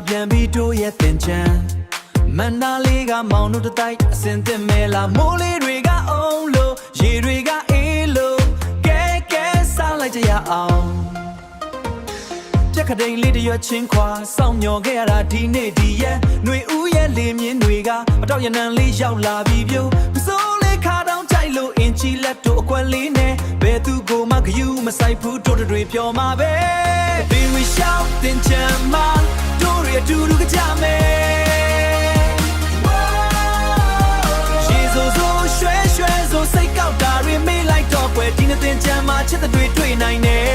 ပြန်ပြီးတို့ရဲ့တင်ချမ်းမန္တလေးကမောင်တို့တတိုက်အစင်တင်မဲလာမိုးလေးတွေကအုံးလို့ရေတွေကအေးလို့ကဲကဲစားလိုက်ကြရအောင်ပြက်ခတိန်လေးတရွက်ချင်းခွာစောင့်မျှော်ခဲ့ရတာဒီနေ့ဒီရက်ຫນွေဦးရဲ့လေမြင့်တွေကအတော့ရနံလေးရောက်လာပြီပြိုပစိုးလေးခါတောင်းကြိုက်လို့အင်ချီလက်တို့အကွက်လေးနဲ့ဘယ်သူကိုမှဂယူမဆိုင်ဘူးတို့တွေပြောမှာပဲဘေးဝီရှောက်တင်ချမ်းမတို့ရတူတူကြမယ်ရေဆိုဆိုရွှဲရွှဲဆိုစိတ်ကောက်တာတွေမေးလိုက်တော့ပွဲဒီနေ့တင်ချမ်းမချစ်တဲ့တွေတွေ့နိုင်တယ်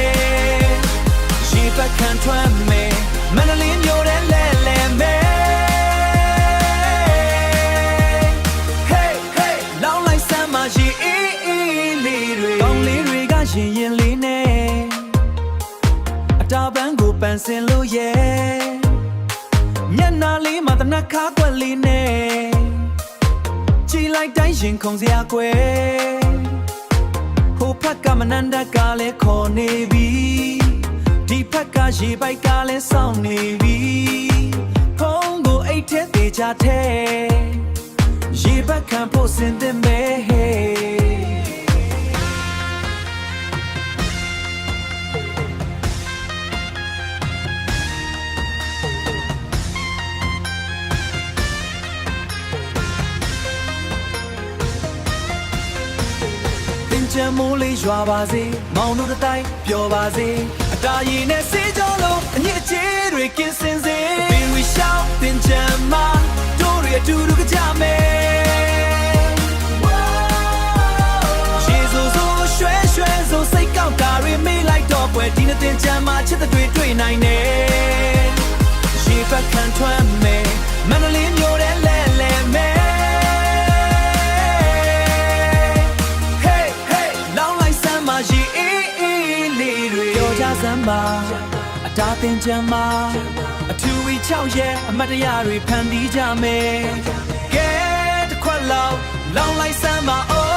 ရေဘက်ခံထွက်မယ်မန္တလေးမျိုးတဲ့လဲလဲမယ် Hey hey လောင်းလိုက်စမ်းမရေအေးအေးလေးတွေကောင်းလေးတွေကရင်ရင်လေးနဲ့အတာပန်းကိုပန်းစင်လို့ရဲ့မျက်နှာလေးမှာတနခါကွက်လေးနဲ့ကြည်လိုက်တိုင်းရင်ခုန်စရာကွယ်ဟိုဖက်ကမနန္ဒကလည်းခေါ်နေပြီဒီဖက်ကရေပိုက်ကလည်းစောင့်နေပြီဖုံးကိုအိတ်ထဲသေးချတဲ့ရေဘက်ခံဖို့စင်တဲ့မဲချမ်းမိုးလေးရွာပါစေမောင်တို့တတိုင်းပျော်ပါစေအတားရည်နဲ့စေးကြောလုံးအညစ်အကြေးတွေကင်းစင်စေဘင်းဝီရှောက်တင်ချမ်းမတို့ရတူတူကြမယ်ရေဆိုဆိုရွှဲရွှဲဆိုစိတ်ကောက်တာတွေမေးလိုက်တော့ပွဲဒီနေ့တင်ချမ်းမချစ်တဲ့တွေတွေ့နိုင်တယ်ရေဘက်ခံထွက်မယ်မန္တလေးမျိုးတဲ့လဲလဲမယ်ရေအေးအေးလေးတွေကြောကြစမ်းပါအတားတင်ချမ်းမှာအထူး6ရဲ့အမတ်တရားတွေဖန်တီးကြမယ်ကဲတစ်ခွက်လောက်လောင်းလိုက်စမ်းပါ